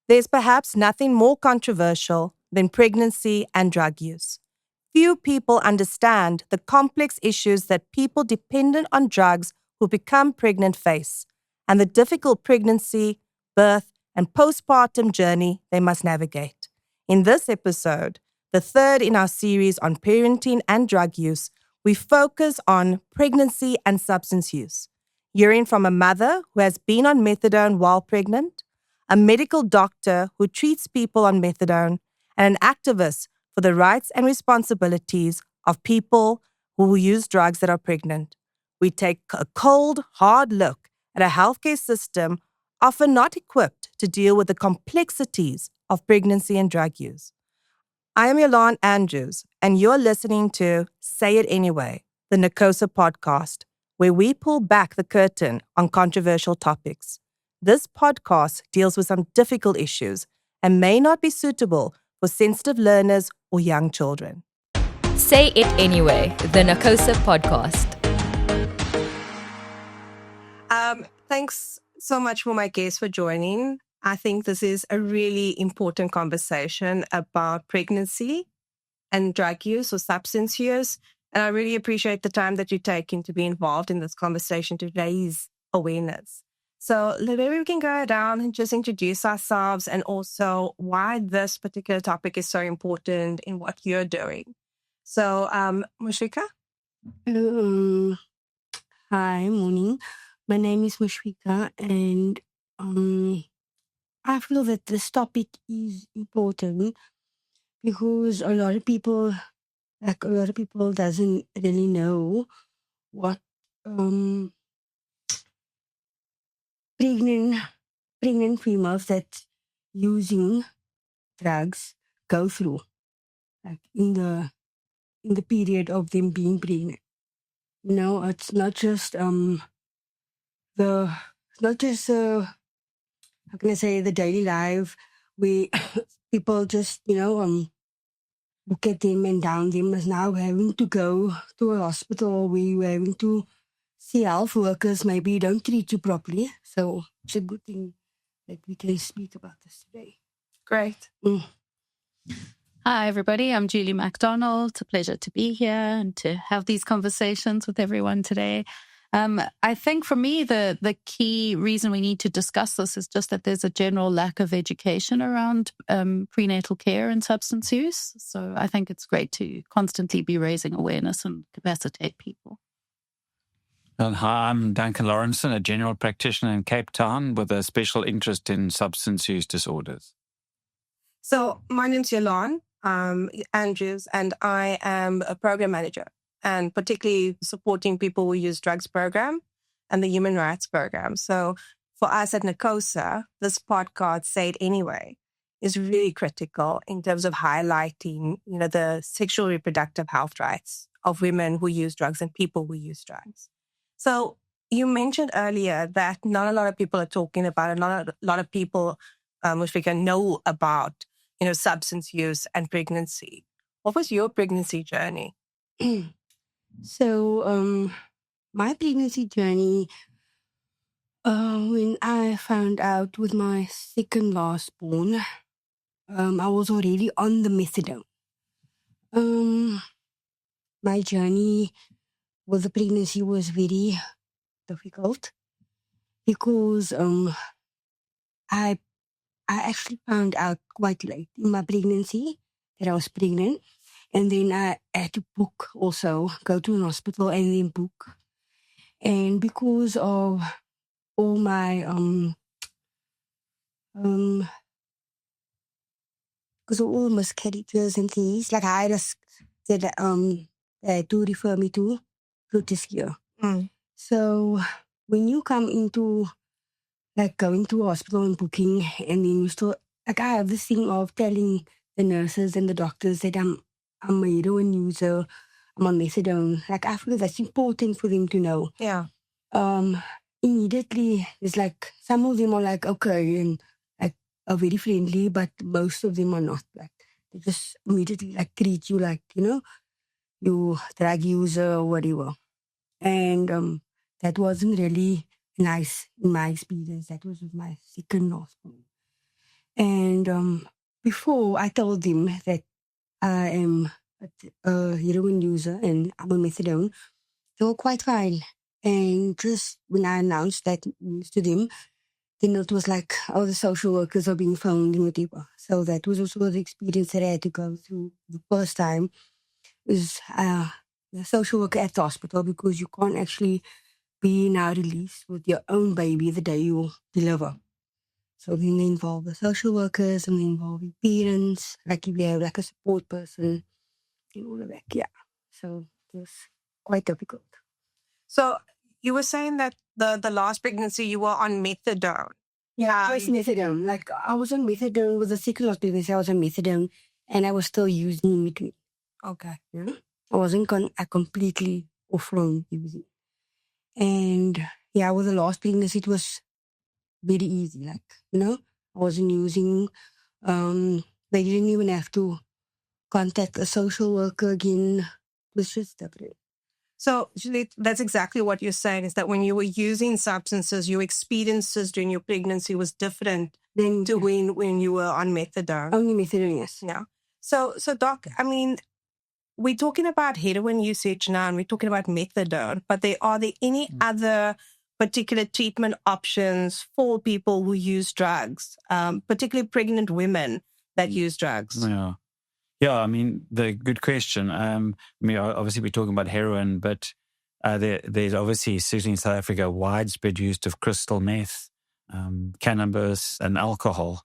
There's perhaps nothing more controversial than pregnancy and drug use. Few people understand the complex issues that people dependent on drugs who become pregnant face, and the difficult pregnancy, birth, and postpartum journey they must navigate. In this episode, the third in our series on parenting and drug use, we focus on pregnancy and substance use, hearing from a mother who has been on methadone while pregnant, a medical doctor who treats people on methadone, and an activist for the rights and responsibilities of people who use drugs that are pregnant. We take a cold, hard look at a healthcare system often not equipped to deal with the complexities of pregnancy and drug use. I am Yolaan Andrews, and you're listening to Say It Anyway, the NACOSA podcast, where we pull back the curtain on controversial topics. This podcast deals with some difficult issues and may not be suitable for sensitive learners or young children. Say It Anyway, the NACOSA podcast. Thanks so much for my guests for joining. I think this is a really important conversation about pregnancy and drug use or substance use. And I really appreciate the time that you're taking to be involved in this conversation to raise awareness. So maybe we can go down and just introduce ourselves and also why this particular topic is so important in what you're doing. So, Moesfiqa? Hi, morning. My name is Moesfiqa, and I feel that this topic is important because a lot of people doesn't really know what pregnant females that using drugs go through, like in the period of them being pregnant. You know, it's not just how can I say, the daily life where people just, look at them and down them, as now having to go to a hospital where you're having to see health workers maybe don't treat you properly. So it's a good thing that we can speak about this today. Great. Hi, everybody. I'm Julie Mac Donnell. It's a pleasure to be here and to have these conversations with everyone today. I think for me, the key reason we need to discuss this is just that there's a general lack of education around prenatal care and substance use. So I think it's great to constantly be raising awareness and capacitate people. And hi, I'm Duncan Laurenson, a general practitioner in Cape Town with a special interest in substance use disorders. So my name's Yolaan Andrews, and I am a program manager, and particularly supporting people who use drugs program and the human rights program. So for us at NACOSA, this podcast, Say It Anyway, is really critical in terms of highlighting, the sexual reproductive health rights of women who use drugs and people who use drugs. So you mentioned earlier that not a lot of people are talking about it, not a lot of people, Moesfiqa, know about, substance use and pregnancy. What was your pregnancy journey? So, my pregnancy journey, when I found out with my second last born, I was already on the methadone. My journey with the pregnancy was very difficult because I actually found out quite late in my pregnancy that I was pregnant. And then I had to book also, go to an hospital and then book. And because of all my, because of all miscarriages and things, like I just said, they had to refer me to this year. So when you come into like going to a hospital and booking, and then you still, like I have this thing of telling the nurses and the doctors that I'm a heroin user, I'm on methadone. Like I feel that's important for them to know. Yeah. Immediately, it's like some of them are like, okay, and like are very friendly, but most of them are not. Like they just immediately like treat you like, you drug user or whatever. And that wasn't really nice in my experience. That was with my second last born. And before I told them that I am a heroin user and I'm on methadone, they were quite fine. And just when I announced that news to them, then it was like, oh, the social workers are being found in whatever. So that was also the experience that I had to go through the first time. Is the social worker at the hospital, because you can't actually be now released with your own baby the day you deliver. So then they involve the social workers and they involve your parents, like if you have like a support person and all of that. Yeah. So it was quite difficult. So you were saying that the last pregnancy you were on methadone. Yeah, I was methadone. Like I was on methadone with the second last pregnancy. I was on methadone and I was still using in between. Okay. Yeah. I wasn't completely off from using. And yeah, with the last pregnancy, it was very easy. Like, I wasn't using, they didn't even have to contact a social worker again. It was just different. So Julie, that's exactly what you're saying, is that when you were using substances, your experiences during your pregnancy was different Then to when you were on methadone. only methadone, yes. Yeah. So Doc, I mean, we're talking about heroin usage now and we're talking about methadone, but are there any other particular treatment options for people who use drugs, particularly pregnant women that use drugs? Yeah, I mean, the good question. I mean, obviously we're talking about heroin, but there's obviously, certainly in South Africa, widespread use of crystal meth, cannabis and alcohol,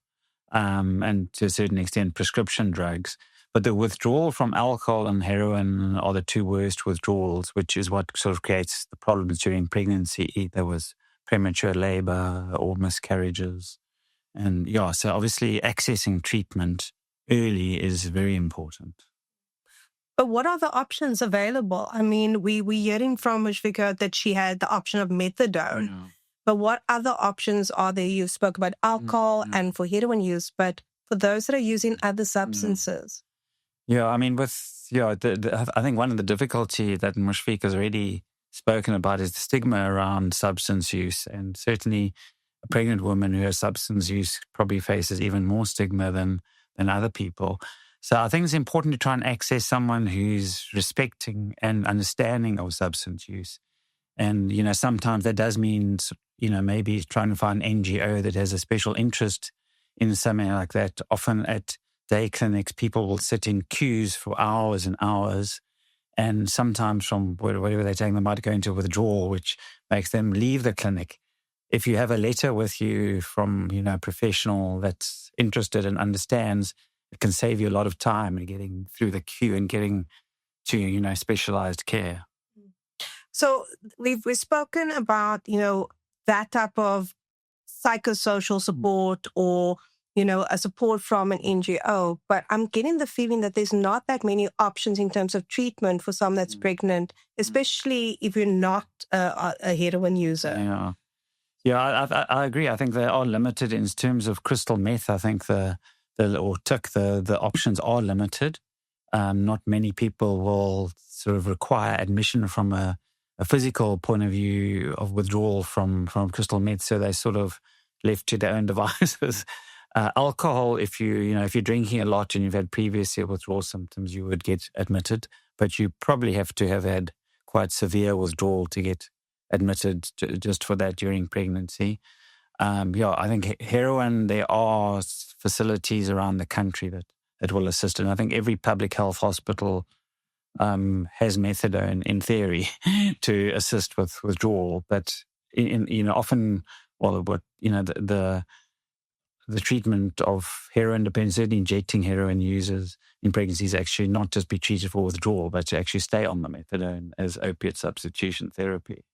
and to a certain extent prescription drugs. But the withdrawal from alcohol and heroin are the two worst withdrawals, which is what sort of creates the problems during pregnancy. There was premature labor or miscarriages. And yeah, so obviously accessing treatment early is very important. But what are the options available? I mean, we're hearing from Moesfiqa that she had the option of methadone. Yeah. But what other options are there? You spoke about alcohol and for heroin use, but for those that are using other substances? Yeah, I mean, I think one of the difficulty that Moesfiqa has already spoken about is the stigma around substance use. And certainly a pregnant woman who has substance use probably faces even more stigma than other people. So I think it's important to try and access someone who's respecting and understanding of substance use. And, sometimes that does mean, maybe trying to find an NGO that has a special interest in something like that. Often at day clinics, people will sit in queues for hours and hours. And sometimes from whatever they're taking, they might go into withdrawal, which makes them leave the clinic. If you have a letter with you from, a professional that's interested and understands, it can save you a lot of time in getting through the queue and getting to, specialized care. So we've spoken about, that type of psychosocial support or, a support from an NGO, but I'm getting the feeling that there's not that many options in terms of treatment for someone that's pregnant, especially if you're not a heroin user. Yeah, I agree. I think they are limited in terms of crystal meth. I think the options are limited. Not many people will sort of require admission from a physical point of view of withdrawal from crystal meth, so they're sort of left to their own devices. Alcohol, if you're drinking a lot and you've had previous withdrawal symptoms, you would get admitted, but you probably have to have had quite severe withdrawal to get admitted just for that during pregnancy. I think heroin, there are facilities around the country that will assist. And I think every public health hospital has methadone in theory to assist with withdrawal. But often, the treatment of heroin depends. Certainly, injecting heroin users in pregnancies actually not just be treated for withdrawal, but to actually stay on the methadone as opiate substitution therapy.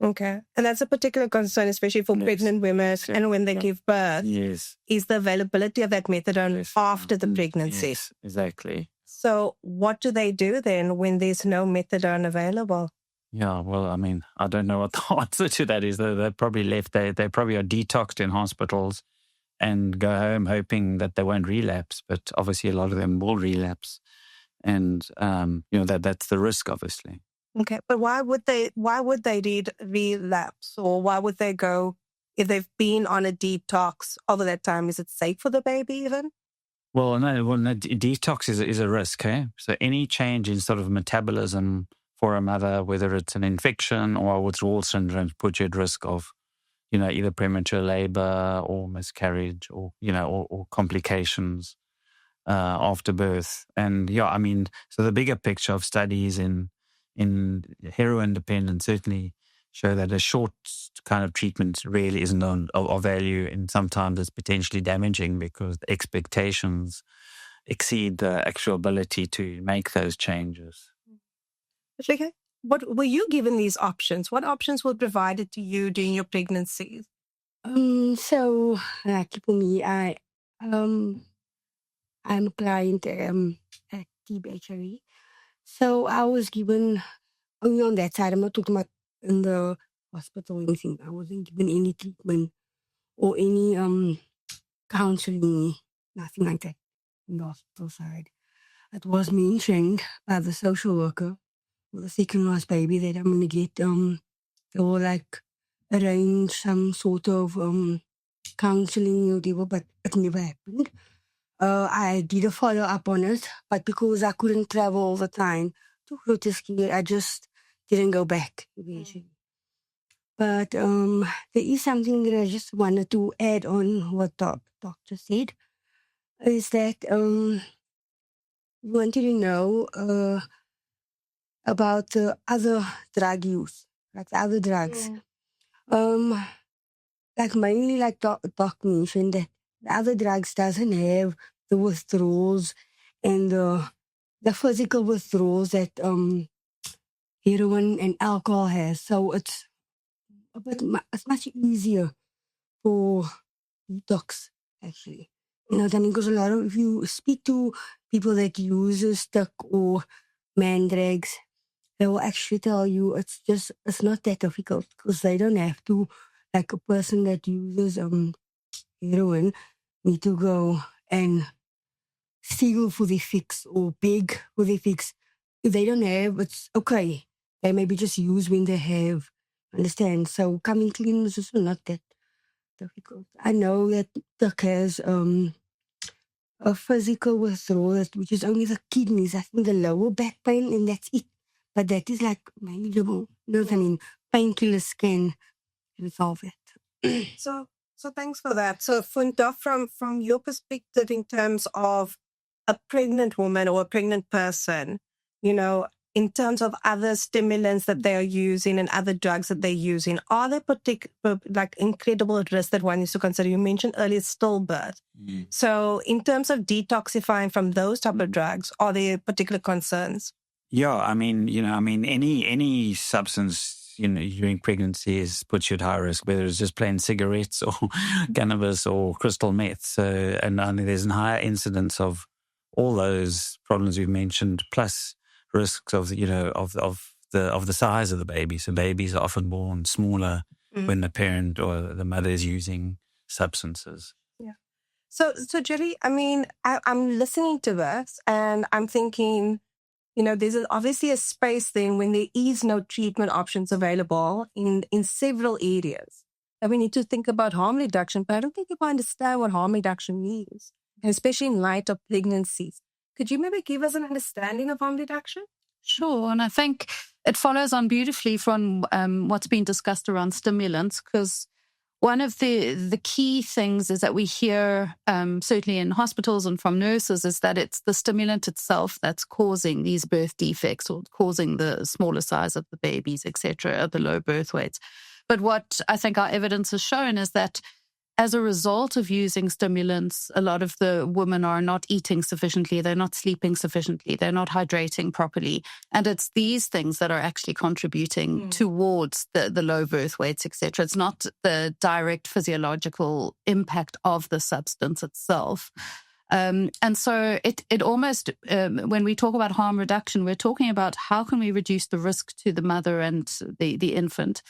Okay. And that's a particular concern, especially for pregnant women and when they give birth. Yes. Is the availability of that methadone after the pregnancy. Yes, exactly. So what do they do then when there's no methadone available? Yeah, well, I mean, I don't know what the answer to that is. They're probably left. They probably are detoxed in hospitals and go home hoping that they won't relapse. But obviously a lot of them will relapse. And, that's the risk, obviously. Okay, but why would they relapse, or why would they go if they've been on a detox over that time, is it safe for the baby even? Well, no, detox is a risk. Eh? So any change in sort of metabolism for a mother, whether it's an infection or withdrawal syndrome, puts you at risk of, either premature labor or miscarriage or, or complications after birth. And so the bigger picture of studies in heroin dependence certainly show that a short kind of treatment really isn't of value, and sometimes it's potentially damaging because the expectations exceed the actual ability to make those changes. Okay. What were you given these options? What options were provided to you during your pregnancy? So, like for me, I'm a client at TBHRE. So I was given only on that side. I'm not talking about in the hospital or anything. I wasn't given any treatment or any counseling, nothing like that in the hospital side. It was mentioned by the social worker with the second last baby that I'm gonna get they will like arrange some sort of counseling or whatever, but it never happened. I did a follow up on it, but because I couldn't travel all the time to Grooteskier, I just didn't go back eventually. But there is something that I just wanted to add on what the doctor said, is that we wanted to know about the other drug use, like the other drugs. Like mainly like Doc mentioned that the other drugs doesn't have the withdrawals and the physical withdrawals that heroin and alcohol has. So it's it's much easier for detox, actually. You know what I mean? Because if you speak to people that use stick or mandrags, they will actually tell you it's not that difficult because they don't have to, like a person that uses heroin, need to go and steal for the fix or beg for the fix. If they don't have, it's okay. They maybe just use when they have. Understand? So coming clean is also not that difficult. I know that Tuck has a physical withdrawal, which is only the kidneys, I think the lower back pain, and that's it. But that is like manageable. You know what I mean? Painkillers can resolve it. So thanks for that. So Funta, from your perspective in terms of a pregnant woman or a pregnant person, in terms of other stimulants that they are using and other drugs that they're using, are there particular, like incredible risks that one needs to consider? You mentioned earlier stillbirth. So in terms of detoxifying from those type of drugs, are there particular concerns? Yeah, any substance, during pregnancy puts you at high risk, whether it's just plain cigarettes or cannabis or crystal meth. So, and there's a higher incidence of all those problems we've mentioned, plus risks of the size of the baby. So babies are often born smaller when the parent or the mother is using substances. Yeah. So Julie, I'm listening to this and I'm thinking, there's obviously a space then when there is no treatment options available in several areas. And we need to think about harm reduction, but I don't think people understand what harm reduction means, and especially in light of pregnancies. Could you maybe give us an understanding of harm reduction? Sure. And I think it follows on beautifully from what's been discussed around stimulants, because one of the key things is that we hear, certainly in hospitals and from nurses, is that it's the stimulant itself that's causing these birth defects or causing the smaller size of the babies, etc., the low birth weights. But what I think our evidence has shown is that as a result of using stimulants, a lot of the women are not eating sufficiently, they're not sleeping sufficiently, they're not hydrating properly. And it's these things that are actually contributing towards the low birth weights, etc. It's not the direct physiological impact of the substance itself. And so it almost, when we talk about harm reduction, we're talking about how can we reduce the risk to the mother and the infant.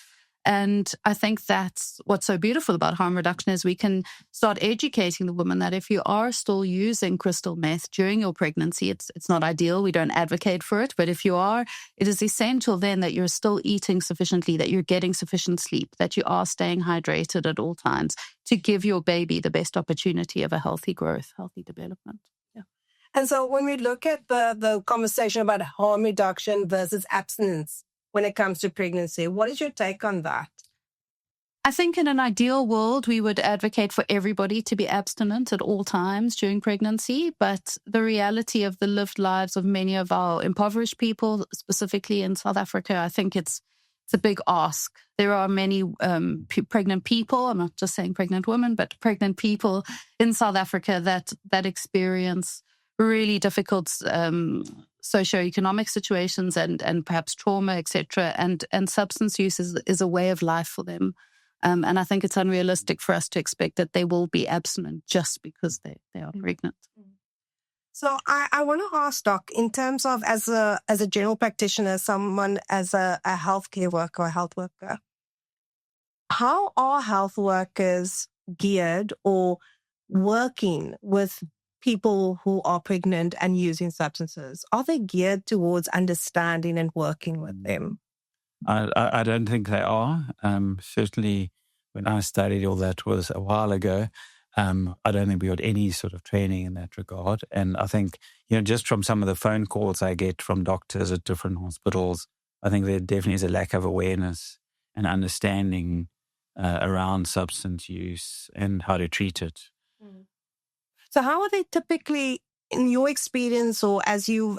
And I think that's what's so beautiful about harm reduction is we can start educating the woman that if you are still using crystal meth during your pregnancy, it's not ideal. We don't advocate for it. But if you are, it is essential then that you're still eating sufficiently, that you're getting sufficient sleep, that you are staying hydrated at all times to give your baby the best opportunity of a healthy growth, healthy development. Yeah. And so when we look at the conversation about harm reduction versus abstinence when it comes to pregnancy, what is your take on that? I think in an ideal world, we would advocate for everybody to be abstinent at all times during pregnancy. But the reality of the lived lives of many of our impoverished people, specifically in South Africa, I think it's a big ask. There are many pregnant people, I'm not just saying pregnant women, but pregnant people in South Africa that experience really difficult socioeconomic situations and perhaps trauma, etc. And substance use is a way of life for them. And I think it's unrealistic for us to expect that they will be abstinent just because they are pregnant. So I want to ask, Doc, in terms of as a general practitioner, someone as a healthcare worker or health worker, how are health workers geared or working with people who are pregnant and using substances? Are they geared towards understanding and working with them? I don't think they are. Certainly, when I studied all that was a while ago. I don't think we got any sort of training in that regard. And I think, just from some of the phone calls I get from doctors at different hospitals, I think there definitely is a lack of awareness and understanding around substance use and how to treat it. So how are they typically, in your experience or as you've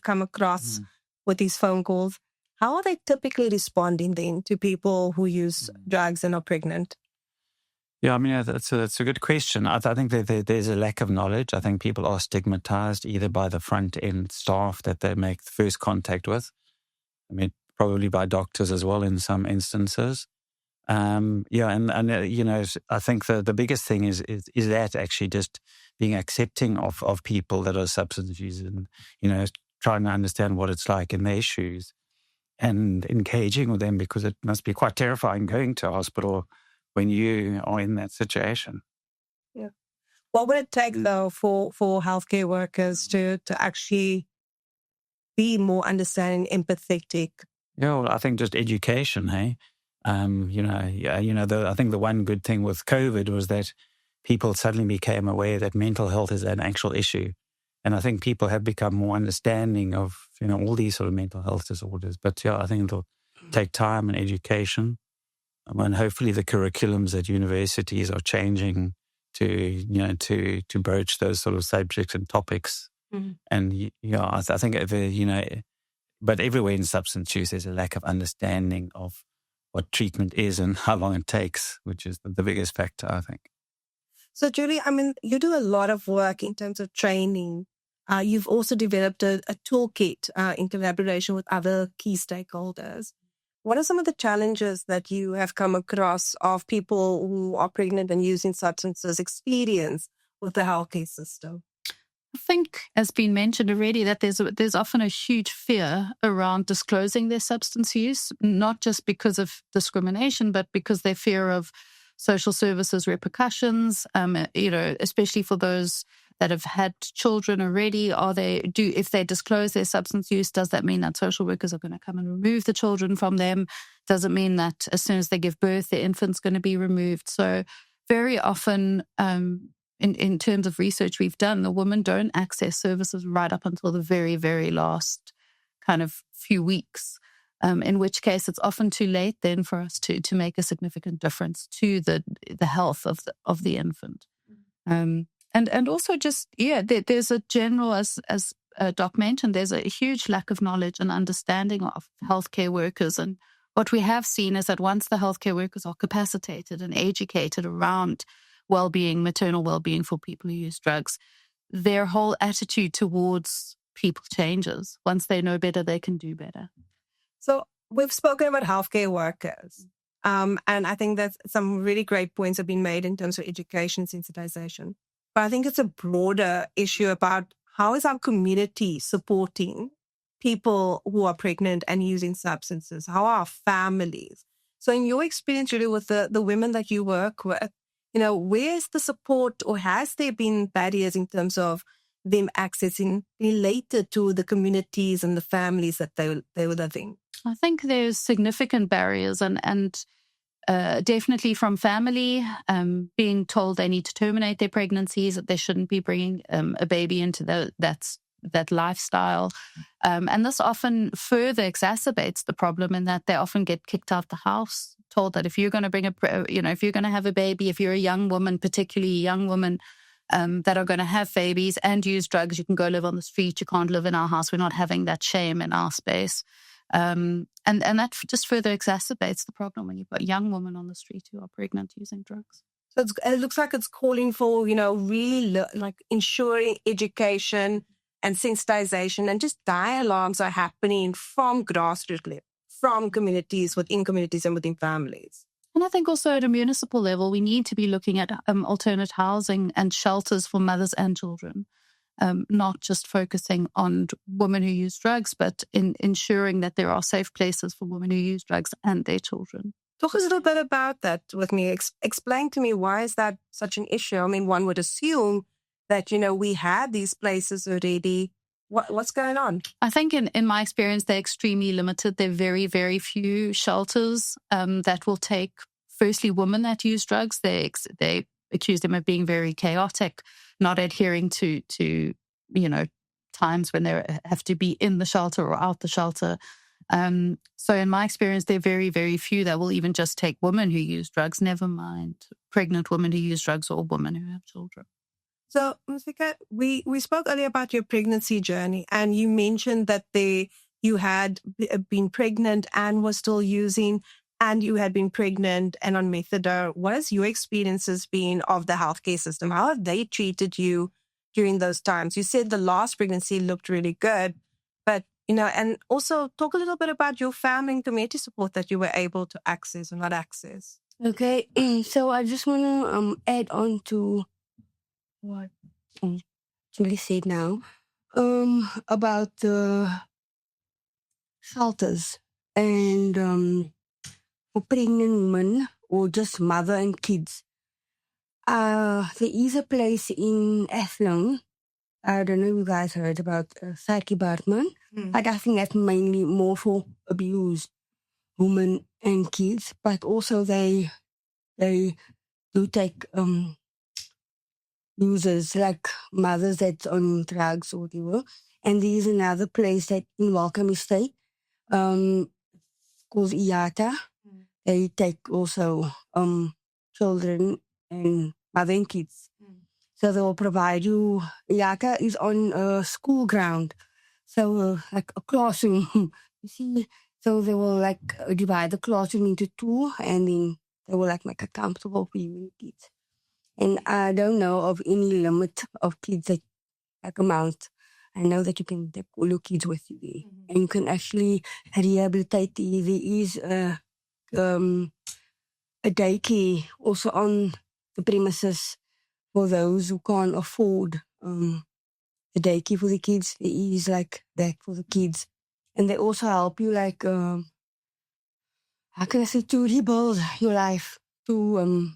come across with these phone calls, how are they typically responding then to people who use drugs and are pregnant? Yeah, I mean, that's a good question. I think that there's a lack of knowledge. I think people are stigmatized either by the front end staff that they make first contact with. I mean, probably by doctors as well in some instances. I think the biggest thing is that actually just being accepting of people that are substance users and, trying to understand what it's like in their shoes and engaging with them, because it must be quite terrifying going to a hospital when you are in that situation. Yeah. What would it take, though, for healthcare workers to actually be more understanding, empathetic? Yeah, well, I think just education, hey? I think the one good thing with COVID was that people suddenly became aware that mental health is an actual issue. And I think people have become more understanding of, all these sort of mental health disorders. But yeah, I think it'll take time and education. And hopefully the curriculums at universities are changing to broach those sort of subjects and topics. And I think but everywhere in substance use there's a lack of understanding of what treatment is and how long it takes, which is the biggest factor, I think. So, Julie, I mean, you do a lot of work in terms of training. You've also developed a toolkit in collaboration with other key stakeholders. What are some of the challenges that you have come across of people who are pregnant and using substances experience with the healthcare system? I think, as been mentioned already, that there's often a huge fear around disclosing their substance use, not just because of discrimination, but because they fear of social services repercussions, especially for those that have had children already. If they disclose their substance use, does that mean that social workers are going to come and remove the children from them? Does it mean that as soon as they give birth, the infant's going to be removed? So very often, in terms of research we've done, the women don't access services right up until the very, very last kind of few weeks. In which case it's often too late then for us to make a significant difference to the health of the infant. And also just, there's a general, as Doc mentioned, there's a huge lack of knowledge and understanding of healthcare workers. And what we have seen is that once the healthcare workers are capacitated and educated around well-being, maternal well-being for people who use drugs, their whole attitude towards people changes. Once they know better, they can do better. So we've spoken about healthcare workers, and I think that some really great points have been made in terms of education sensitization. But I think it's a broader issue about how is our community supporting people who are pregnant and using substances? How are our families? So in your experience, really, with the women that you work with, you know, where's the support, or has there been barriers in terms of them accessing related to the communities and the families that they were living? I think there's significant barriers and definitely from family, being told they need to terminate their pregnancies, that they shouldn't be bringing a baby into that lifestyle. And this often further exacerbates the problem in that they often get kicked out the house, told that if you're going to if you're going to have a baby, if you're a young woman, particularly a young woman that are going to have babies and use drugs, you can go live on the street. You can't live in our house. We're not having that shame in our space. And that just further exacerbates the problem when you've got young women on the street who are pregnant using drugs. So it looks like it's calling for, you know, really like ensuring education and sensitization and just dialogues are happening from grassroots level, from communities, within communities and within families. And I think also at a municipal level, we need to be looking at alternate housing and shelters for mothers and children, not just focusing on women who use drugs, but in ensuring that there are safe places for women who use drugs and their children. Talk a little bit about that with me. Explain to me, why is that such an issue? I mean, one would assume that, you know, we had these places already. What's going on? I think in my experience, they're extremely limited. There are very, very few shelters that will take, firstly, women that use drugs. They accuse them of being very chaotic, not adhering to you know, times when they have to be in the shelter or out the shelter. So in my experience, there are very, very few that will even just take women who use drugs, never mind pregnant women who use drugs or women who have children. So, Moesfiqa, we spoke earlier about your pregnancy journey, and you mentioned that you had been pregnant and were still using, and you had been pregnant and on methadone. What has your experiences been of the healthcare system? How have they treated you during those times? You said the last pregnancy looked really good, but, you know, and also talk a little bit about your family and community support that you were able to access or not access. Okay, so I just want to add on to what Julie said now about the shelters and for pregnant women or just mother and kids. There is a place in Athlone. I don't know if you guys heard about Psyche Bartman, but I think that's mainly more for abused women and kids. But also they do take users like mothers that's on drugs or whatever. And there's another place that in Welcome Estate called IATA. They take also children and mother and kids. So they will provide you. IATA is on a school ground, so like a classroom. You see, so they will like divide the classroom into two, and then they will like make it comfortable for you and kids. And I don't know of any limit of kids that like amount. I know that you can take all your kids with you there, and you can actually rehabilitate. There is a daycare also on the premises for those who can't afford the daycare for the kids. There is like that for the kids, and they also help you like how can I say, to rebuild your life, to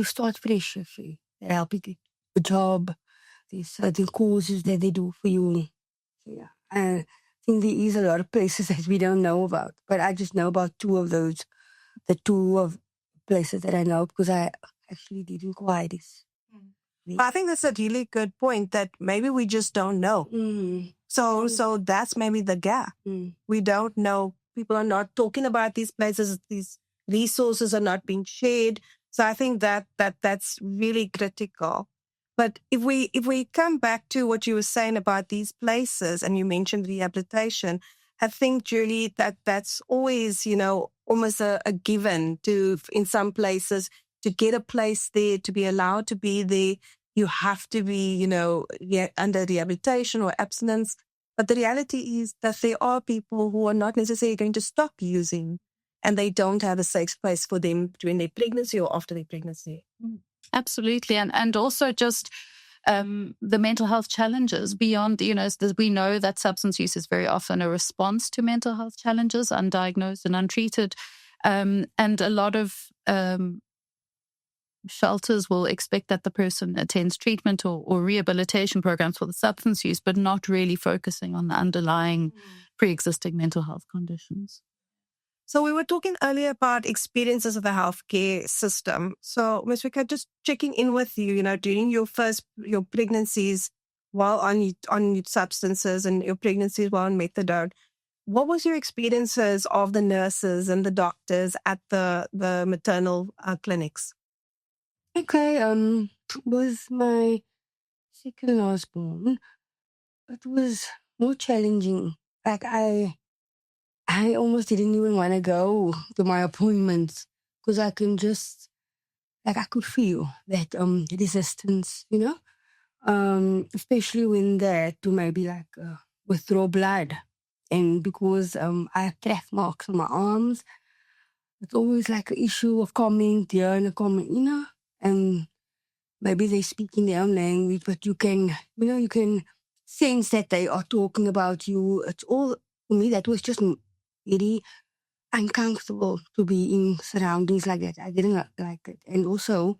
start fresh. They help you get a job. There's certain courses that they do for you. So yeah, I think there is a lot of places that we don't know about, but I just know about two of those. The two of places that I know because I actually did inquire this. I think that's a really good point, that maybe we just don't know. So that's maybe the gap. We don't know. People are not talking about these places. These resources are not being shared. So I think that's really critical. But if we come back to what you were saying about these places, and you mentioned rehabilitation, I think, Julie, that's always, you know, almost a given to, in some places, to get a place there, to be allowed to be there, you have to be, you know, under rehabilitation or abstinence. But the reality is that there are people who are not necessarily going to stop using, and they don't have a safe place for them during their pregnancy or after their pregnancy. Absolutely. And also just the mental health challenges beyond, you know, we know that substance use is very often a response to mental health challenges, undiagnosed and untreated. And a lot of shelters will expect that the person attends treatment or rehabilitation programs for the substance use, but not really focusing on the underlying pre-existing mental health conditions. So we were talking earlier about experiences of the healthcare system. So Moesfiqa, just checking in with you, during your pregnancies while on substances and your pregnancies while on methadone, what was your experiences of the nurses and the doctors at the maternal clinics? Okay, with my second last born, it was more challenging. Like I almost didn't even want to go to my appointments because I can just, I could feel that resistance, especially when they had to maybe withdraw blood. And because I have track marks on my arms, it's always like an issue of comment here and a comment, and maybe they speak in their own language, but you can sense that they are talking about you. It's all, for me, that was just very uncomfortable to be in surroundings like that. I didn't like it. And also,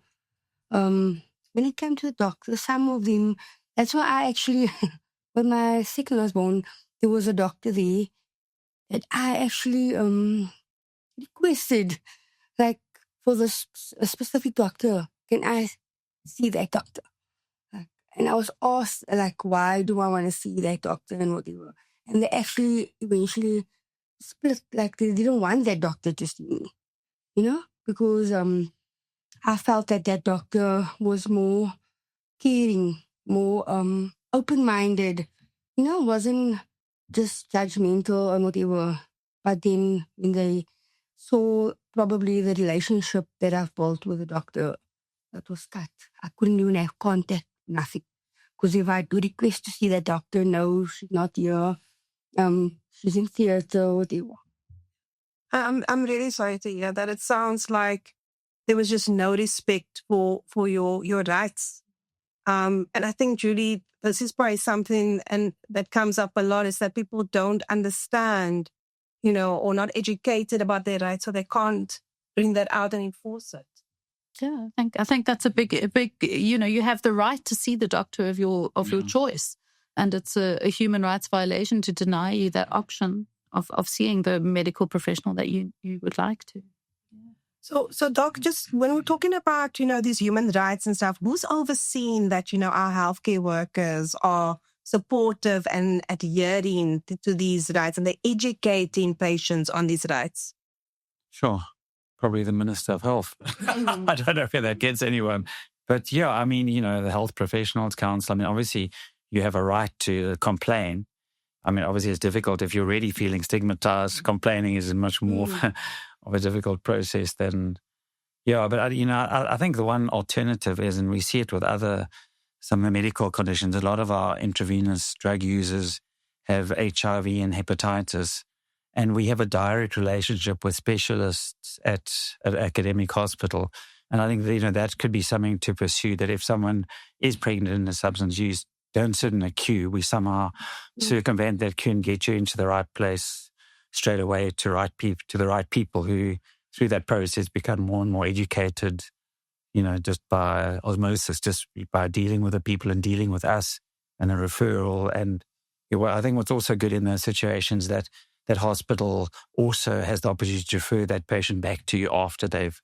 when it came to the doctors, some of them, that's why I actually, when my second was born, there was a doctor there that I actually requested, like, for a specific doctor, can I see that doctor? And I was asked, why do I want to see that doctor and whatever. And they actually eventually split, they didn't want that doctor to see me, because I felt that doctor was more caring, more open-minded, wasn't just judgmental and whatever. But then when they saw probably the relationship that I've built with the doctor, that was cut. I couldn't even have contact, nothing. Because if I do request to see that doctor, no, she's not here. She's in theater, whatever. I'm really sorry to hear that. It sounds like there was just no respect for your rights. And I think, Julie, this is probably something and that comes up a lot, is that people don't understand, or not educated about their rights, so they can't bring that out and enforce it. Yeah, I think that's a big, you have the right to see the doctor of your choice, and it's a human rights violation to deny you that option of seeing the medical professional that you would like to. So Doc, just when we're talking about, these human rights and stuff, who's overseeing that, our healthcare workers are supportive and adhering to these rights, and they're educating patients on these rights? Sure. Probably the Minister of Health. I don't know if that gets anyone. But yeah, the Health Professionals Council, obviously you have a right to complain. Obviously it's difficult if you're already feeling stigmatized. Complaining is much more of a difficult process than, but I think the one alternative is, and we see it with some medical conditions, a lot of our intravenous drug users have HIV and hepatitis, and we have a direct relationship with specialists at an academic hospital. And I think that could be something to pursue, that if someone is pregnant in a substance use, don't sit in a queue. We somehow circumvent that queue and get you into the right place straight away to the right people who, through that process, become more and more educated, just by osmosis, just by dealing with the people and dealing with us, and a referral. And I think what's also good in those situations that hospital also has the opportunity to refer that patient back to you after they've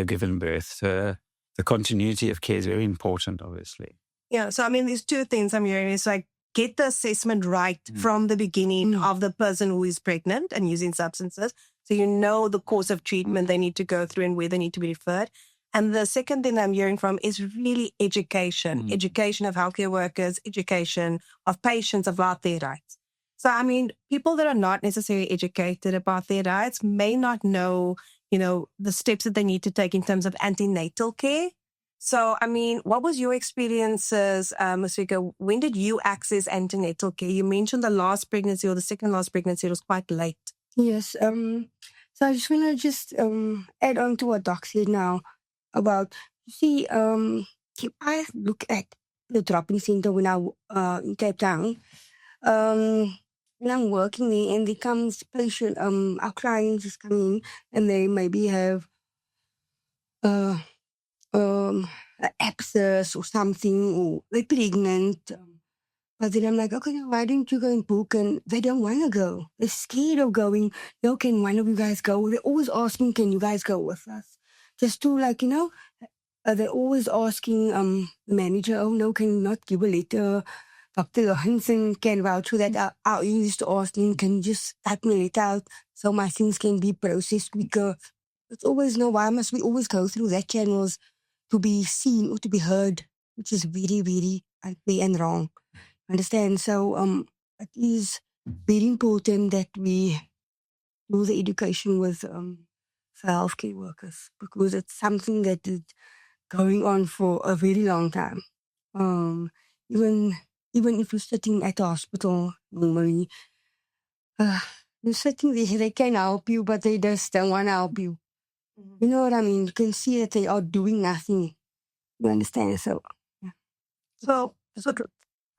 given birth. So the continuity of care is very important, obviously. Yeah. So, there's two things I'm hearing. It's like, get the assessment right from the beginning of the person who is pregnant and using substances. So the course of treatment they need to go through and where they need to be referred. And the second thing I'm hearing from is really education. Education of healthcare workers, education of patients about their rights. So, people that are not necessarily educated about their rights may not know, the steps that they need to take in terms of antenatal care. So, what was your experiences, Moesfiqa? When did you access antenatal care? You mentioned the last pregnancy or the second last pregnancy, it was quite late. Yes. So I just want to add on to what Doc said now about, if I look at the drop-in center when I in Cape Town, when I'm working there and there comes patient, our clients is coming and they maybe have an abscess or something, or they're pregnant. But then I'm like, okay, why don't you go and book? And they don't want to go. They're scared of going. No, can one of you guys go? They're always asking, can you guys go with us? Just to they're always asking the manager, oh no, can you not give a letter? Dr. Johansson can vouch for that. I used to ask him, can you just type me a letter out so my things can be processed quicker? It's always, no, why must we always go through that channels to be seen or to be heard, which is very, very unfair and wrong. Understand? So it is very important that we do the education with for healthcare workers, because it's something that is going on for a very long time. Even if you're sitting at the hospital normally, you're sitting there, they can help you, but they just don't want to help you. You know what I mean? You can see that they are doing nothing. You understand? So, yeah. So,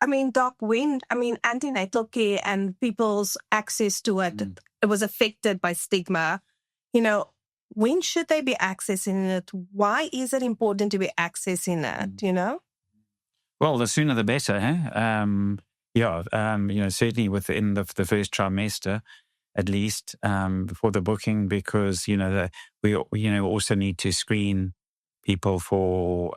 I mean, Doc, antenatal care and people's access to it, it was affected by stigma. When should they be accessing it? Why is it important to be accessing it, Well, the sooner the better, certainly within the first trimester, at least, before the booking, because, we also need to screen people for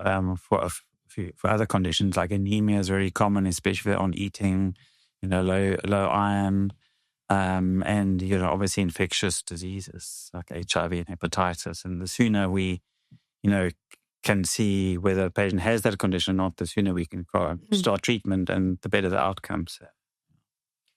other conditions, like anemia is very common, especially on eating, low iron, and, obviously infectious diseases like HIV and hepatitis. And the sooner we, can see whether a patient has that condition or not, the sooner we can start treatment and the better the outcomes.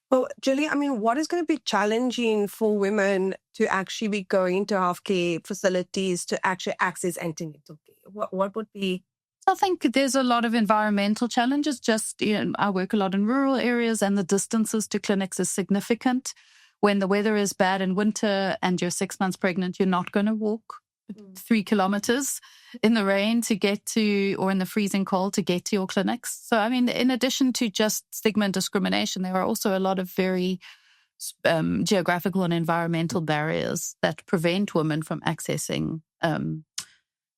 Well, Julie, what is going to be challenging for women to actually be going to healthcare facilities to actually access antenatal care? What would be? I think there's a lot of environmental challenges. Just, I work a lot in rural areas and the distances to clinics is significant. When the weather is bad in winter and you're 6 months pregnant, you're not going to walk 3 kilometers in the rain to get to, or in the freezing cold to get to your clinics. So, in addition to just stigma and discrimination, there are also a lot of very geographical and environmental barriers that prevent women from accessing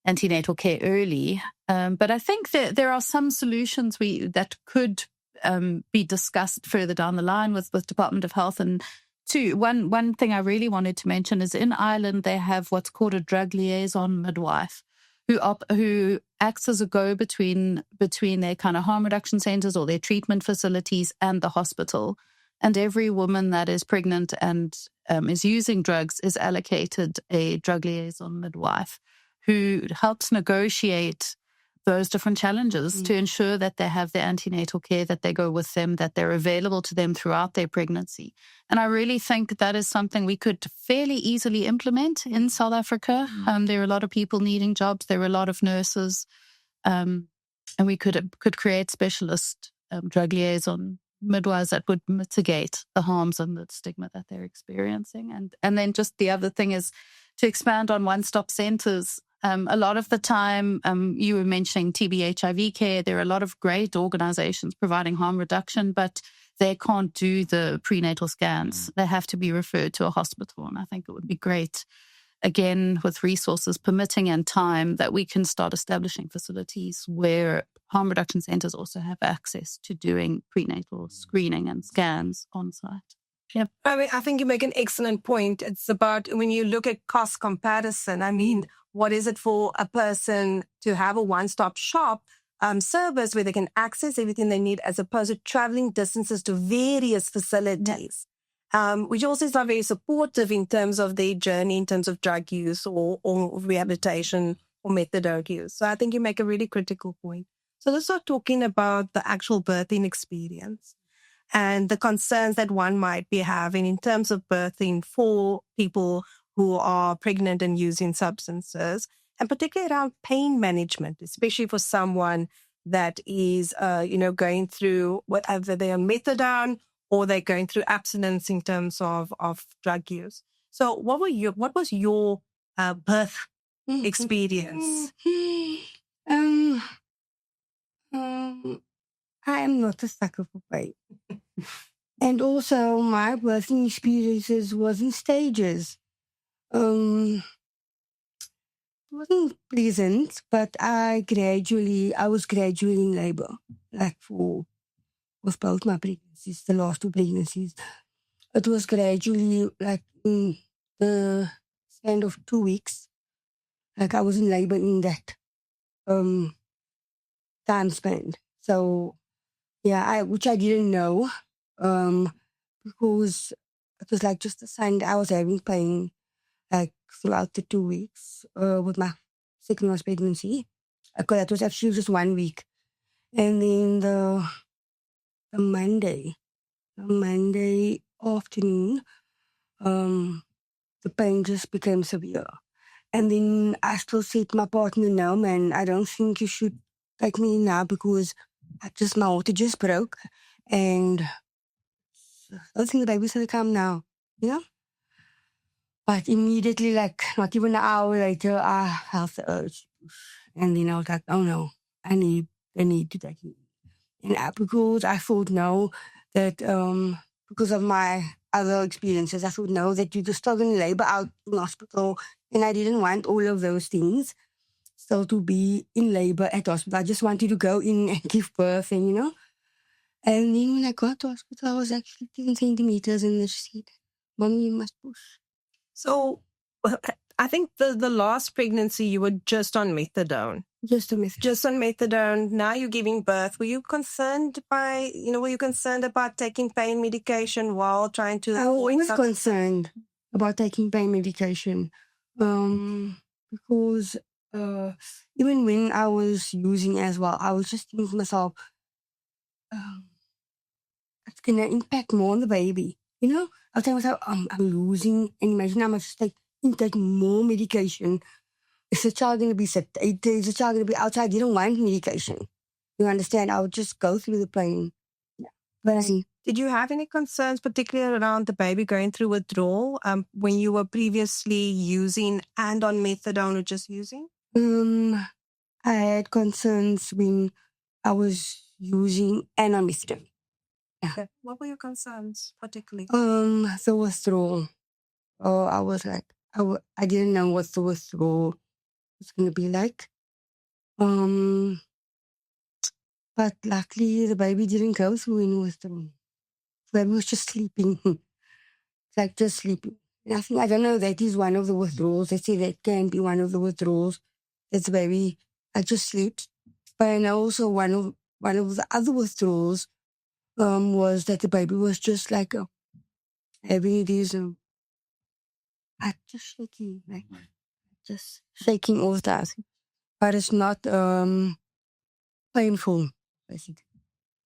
antenatal care early. But I think that there are some solutions that could be discussed further down the line with Department of Health. And one thing I really wanted to mention is in Ireland, they have what's called a drug liaison midwife who acts as a go-between their kind of harm reduction centers or their treatment facilities and the hospital. And every woman that is pregnant and is using drugs is allocated a drug liaison midwife who helps negotiate those different challenges to ensure that they have their antenatal care, that they go with them, that they're available to them throughout their pregnancy. And I really think that is something we could fairly easily implement in South Africa. There are a lot of people needing jobs. There are a lot of nurses. And we could create specialist drug liaison midwives that would mitigate the harms and the stigma that they're experiencing. And then just the other thing is to expand on one-stop centers. A lot of the time, you were mentioning TB HIV care. There are a lot of great organizations providing harm reduction, but they can't do the prenatal scans. They have to be referred to a hospital. And I think it would be great, again, with resources permitting and time, that we can start establishing facilities where harm reduction centers also have access to doing prenatal screening and scans on site. Yep. I think you make an excellent point. It's about when you look at cost comparison, what is it for a person to have a one-stop shop service where they can access everything they need as opposed to traveling distances to various facilities, which also is not very supportive in terms of their journey, in terms of drug use or rehabilitation or methadone use. So I think you make a really critical point. So let's start talking about the actual birthing experience and the concerns that one might be having in terms of birthing for people who are pregnant and using substances, and particularly around pain management, especially for someone that is, going through whatever they're on methadone or they're going through abstinence in terms of drug use. So what was your birth experience? I am not a sucker for pain. And also, my birthing experiences was in stages. It wasn't pleasant, but I was gradually in labor, like with both my pregnancies, the last 2 pregnancies. It was gradually, like in the span of 2 weeks, like I was in labor in that time span. So, yeah, which I didn't know, because it was like just a sign that I was having pain, like throughout the 2 weeks with my second last pregnancy. Because that was actually just 1 week. And then the Monday afternoon, the pain just became severe. And then I still said to my partner, no, man, I don't think you should take me now because my water just broke. And I don't think the baby's going to come now, you know? But immediately, like not even an hour later, I felt the urge. And then I was like, oh no, I need to take it. And because I thought no, that because of my other experiences, I thought no, that you're just still going to labor out in hospital. And I didn't want all of those things still to be in labor at hospital. I just wanted to go in and give birth and, you know. And then when I got to hospital, I was actually 10 centimeters and they said, Mommy, you must push. So I think the last pregnancy you were just on methadone. Just on methadone. Now you're giving birth. Were you concerned about taking pain medication while trying to... I was concerned about taking pain medication because even when I was using as well, I was just thinking to myself, it's going to impact more on the baby. You know, I was telling myself, I'm losing, and imagine I must take more medication. Is the child going to be sedated? Is the child going to be outside? You don't want medication. You understand? I would just go through the pain. Yeah. But did you have any concerns, particularly around the baby going through withdrawal when you were previously using and on methadone or just using? I had concerns when I was using and on methadone. Yeah. Okay. What were your concerns, particularly? The withdrawal. I was like, I didn't know what the withdrawal was going to be like. But luckily the baby didn't go through any withdrawal. The baby was just sleeping, like just sleeping. And I don't know, that is one of the withdrawals. They say that can be one of the withdrawals. That the baby just sleeps. But I know also one of the other withdrawals was that the baby was just like having these just shaking, like just shaking all the time. But it's not painful, basically.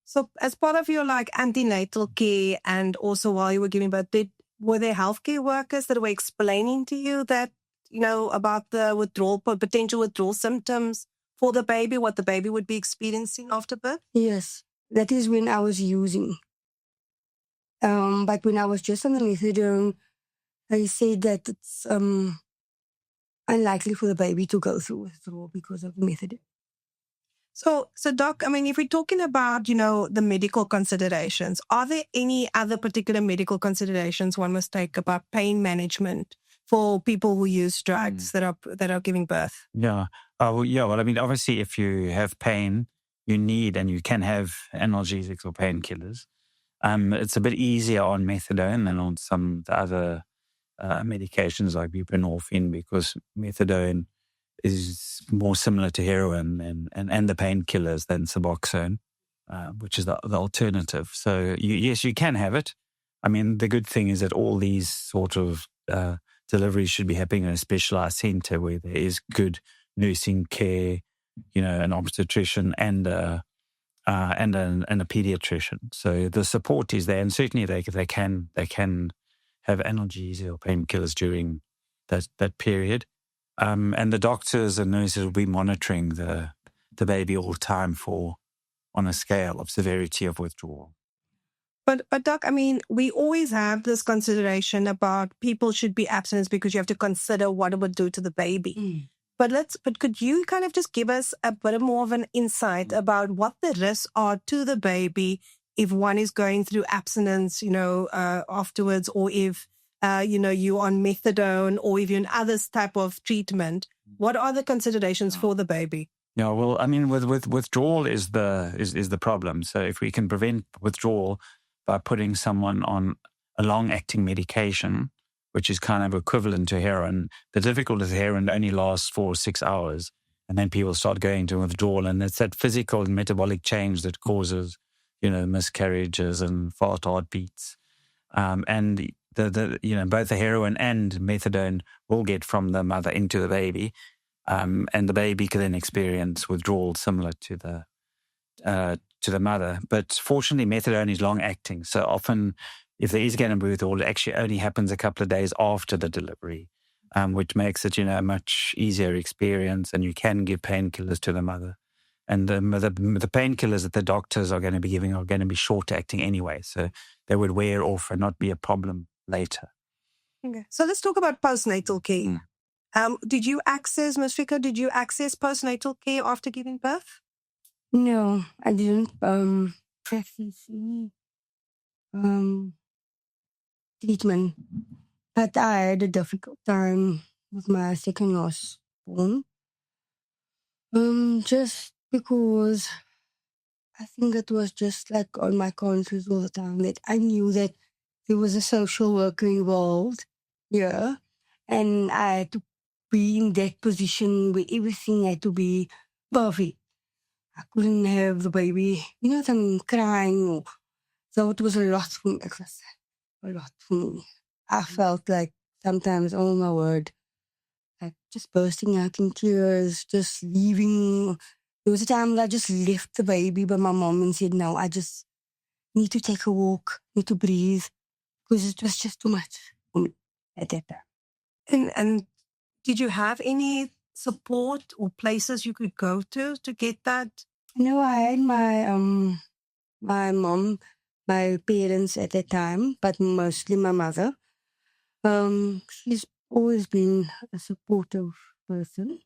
So as part of your antenatal care and also while you were giving birth, were there healthcare workers that were explaining to you that, about the potential withdrawal symptoms for the baby, what the baby would be experiencing after birth? Yes, that is when I was using. But when I was just on the methadone, they said that it's unlikely for the baby to go through withdrawal because of the methadone. So Doc, if we're talking about, the medical considerations, are there any other particular medical considerations one must take about pain management for people who use drugs that are giving birth? Yeah. Well, obviously, if you have pain, you need and you can have analgesics or painkillers. It's a bit easier on methadone than on some of the other medications like buprenorphine because methadone is more similar to heroin and the painkillers than Suboxone, which is the alternative. So yes, you can have it. The good thing is that all these sort of deliveries should be happening in a specialized center where there is good nursing care, an obstetrician and a pediatrician. So the support is there, and certainly they can have analgesia or painkillers during that period. And the doctors and nurses will be monitoring the baby all the time on a scale of severity of withdrawal. But Doc, we always have this consideration about people should be abstinent because you have to consider what it would do to the baby. But could you kind of just give us a bit more of an insight about what the risks are to the baby if one is going through abstinence, afterwards, or if, you're on methadone, or if you're in other type of treatment, what are the considerations for the baby? Yeah, well, I mean, with withdrawal is the problem. So if we can prevent withdrawal by putting someone on a long-acting medication, which is kind of equivalent to heroin, the difficulty is heroin only lasts for 6 hours, and then people start going to withdrawal, and it's that physical and metabolic change that causes, miscarriages and fast heartbeats, and both the heroin and methadone will get from the mother into the baby. And the baby can then experience withdrawal similar to the mother. But fortunately, methadone is long-acting. So often, if there is going to be withdrawal, it actually only happens a couple of days after the delivery, which makes it, a much easier experience. And you can give painkillers to the mother. And the painkillers that the doctors are going to be giving are going to be short-acting anyway. So they would wear off and not be a problem later. Okay. So let's talk about postnatal care. Did you access, Moesfiqa, postnatal care after giving birth? No, I didn't practice treatment. But I had a difficult time with my second last born. Just because I think it was just like on my conscience all the time that I knew that there was a social worker involved. Yeah. And I had to be in that position where everything had to be perfect. I couldn't have the baby, crying. So it was a lot for me. It was a lot for me. I felt like sometimes, oh my word, like just bursting out in tears, just leaving. There was a time that I just left the baby by my mom and said, no, I just need to take a walk, need to breathe, because it was just too much for me at that time. And did you have any support or places you could go to get that? No, I had my mom, my parents at that time, but mostly my mother. She's always been a supportive person.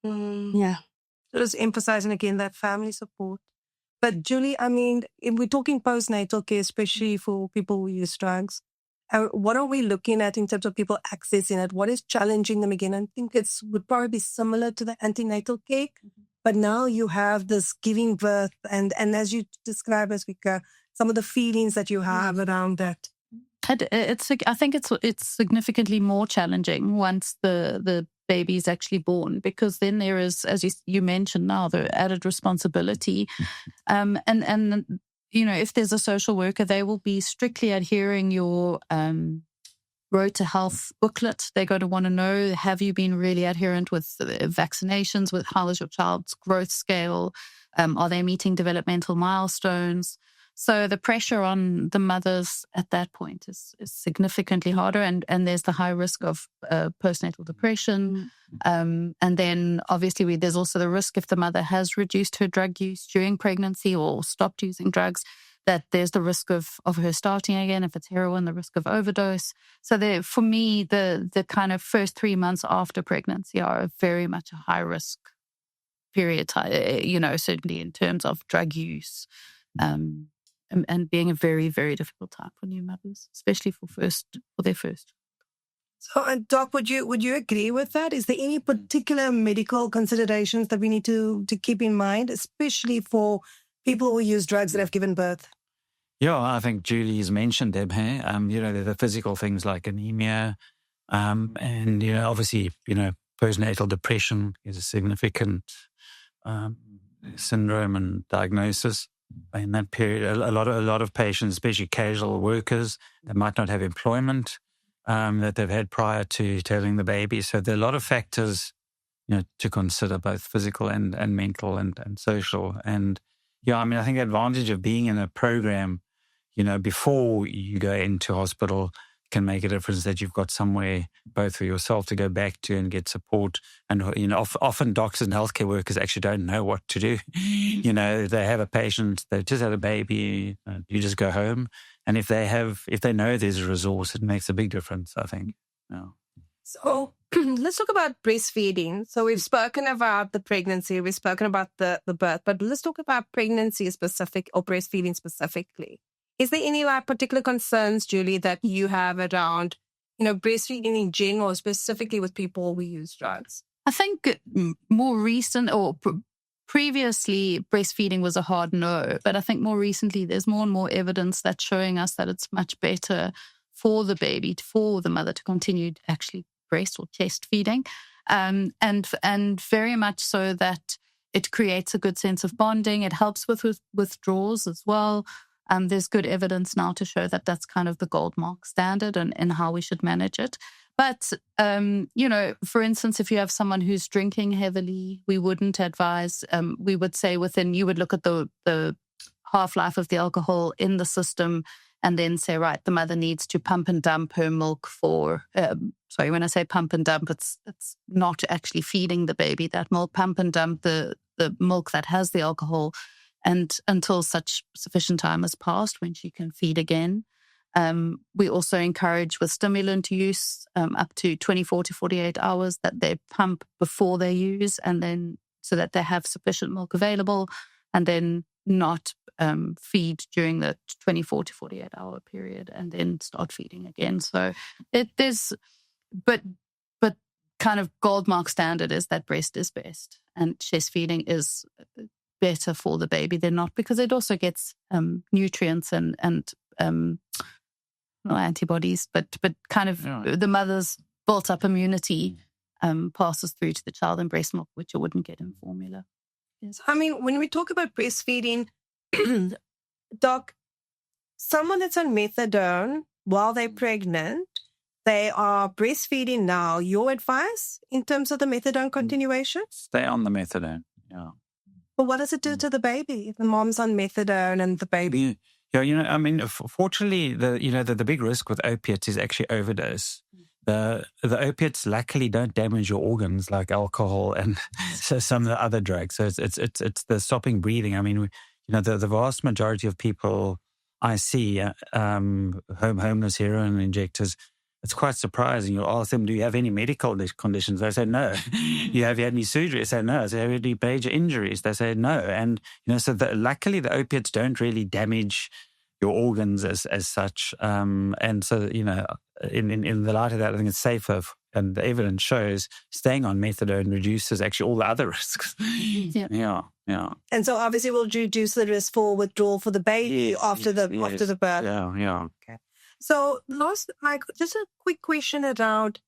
Yeah. So just emphasizing again that family support. But Julie, I mean, if we're talking postnatal care, especially for people who use drugs, what are we looking at in terms of people accessing it? What is challenging them again? I think would probably be similar to the antenatal care, but now you have this giving birth, and as you describe, Moesfiqa, some of the feelings that you have around that. I think it's significantly more challenging once the baby is actually born, because then there is, as you mentioned now, the added responsibility, and if there's a social worker, they will be strictly adhering your Road to Health booklet. They're going to want to know, have you been really adherent with vaccinations? With how is your child's growth scale? Are they meeting developmental milestones? So the pressure on the mothers at that point is significantly harder, and there's the high risk of postnatal depression. And then obviously there's also the risk, if the mother has reduced her drug use during pregnancy or stopped using drugs, that there's the risk of her starting again. If it's heroin, the risk of overdose. So for me, the kind of first 3 months after pregnancy are very much a high risk period, certainly in terms of drug use. And being a very, very difficult time for new mothers, especially for their first. So, Doc, would you agree with that? Is there any particular medical considerations that we need to keep in mind, especially for people who use drugs that have given birth? Yeah, I think Julie has mentioned them here. The physical things like anemia, and obviously, postnatal depression is a significant syndrome and diagnosis. In that period, a lot of patients, especially casual workers, that might not have employment that they've had prior to having the baby. So there are a lot of factors, to consider, both physical and mental and social. And I think the advantage of being in a program, before you go into hospital, can make a difference, that you've got somewhere both for yourself to go back to and get support. And, often doctors and healthcare workers actually don't know what to do. They have a patient, they just had a baby, you just go home. And if they know there's a resource, it makes a big difference, I think. Yeah. So let's talk about breastfeeding. So we've spoken about the pregnancy, we've spoken about the birth, but let's talk about pregnancy specific or breastfeeding specifically. Is there any particular concerns, Julie, that you have around, breastfeeding in general, specifically with people who use drugs? I think more recent or previously breastfeeding was a hard no, but I think more recently there's more and more evidence that's showing us that it's much better for the baby, for the mother to continue to actually breast or chest feeding, and very much so that it creates a good sense of bonding. It helps with withdrawals as well. There's good evidence now to show that that's kind of the gold mark standard and how we should manage it. But, for instance, if you have someone who's drinking heavily, we wouldn't advise, we would say you would look at the half-life of the alcohol in the system and then say, right, the mother needs to pump and dump her milk for, when I say pump and dump, it's not actually feeding the baby that milk. Pump and dump the milk that has the alcohol, and until such sufficient time has passed when she can feed again. We also encourage with stimulant use up to 24 to 48 hours that they pump before they use, and then so that they have sufficient milk available, and then not feed during the 24 to 48 hour period and then start feeding again. So but kind of gold mark standard is that breast is best and chest feeding is better for the baby. They're not, because it also gets nutrients and not antibodies, but kind of the mother's built up immunity passes through to the child in breast milk, which you wouldn't get in formula. Yes. I mean, when we talk about breastfeeding, Doc, someone that's on methadone while they're pregnant, they are breastfeeding now. Your advice in terms of the methadone continuation? Stay on the methadone, yeah. But what does it do to the baby if the mom's on methadone and the baby? Yeah, fortunately, the big risk with opiates is actually overdose. The opiates luckily don't damage your organs like alcohol and so some of the other drugs. So it's the stopping breathing. I mean, the vast majority of people I see, homeless heroin injectors, it's quite surprising. You'll ask them, do you have any medical conditions? They say no. Have you had any surgery? They say no. Have you had any major injuries? They say no. And, so luckily the opiates don't really damage your organs as such. And so, in the light of that, I think it's safer. And the evidence shows staying on methadone reduces actually all the other risks. Yeah. And so obviously we'll reduce the risk for withdrawal for the baby after the birth. Yeah. Okay. So last, just a quick question around,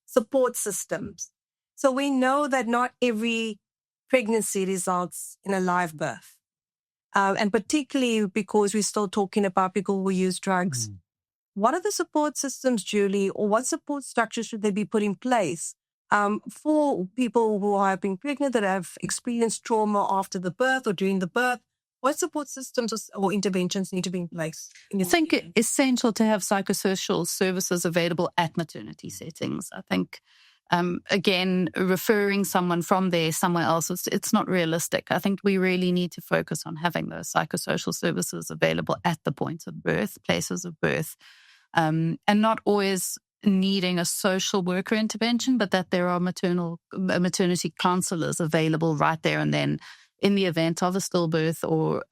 support systems. So we know that not every pregnancy results in a live birth. And particularly because we're still talking about people who use drugs. What are the support systems, Julie, or what support structures should they be put in place for people who have been pregnant that have experienced trauma after the birth or during the birth? What support systems or interventions need to be in place? I think it's essential to have psychosocial services available at maternity settings. I think, again, referring someone from there somewhere else, it's not realistic. I think we really need to focus on having those psychosocial services available at the points of birth, places of birth, and not always needing a social worker intervention, but that there are maternity counsellors available right there and then in the event of a stillbirth or,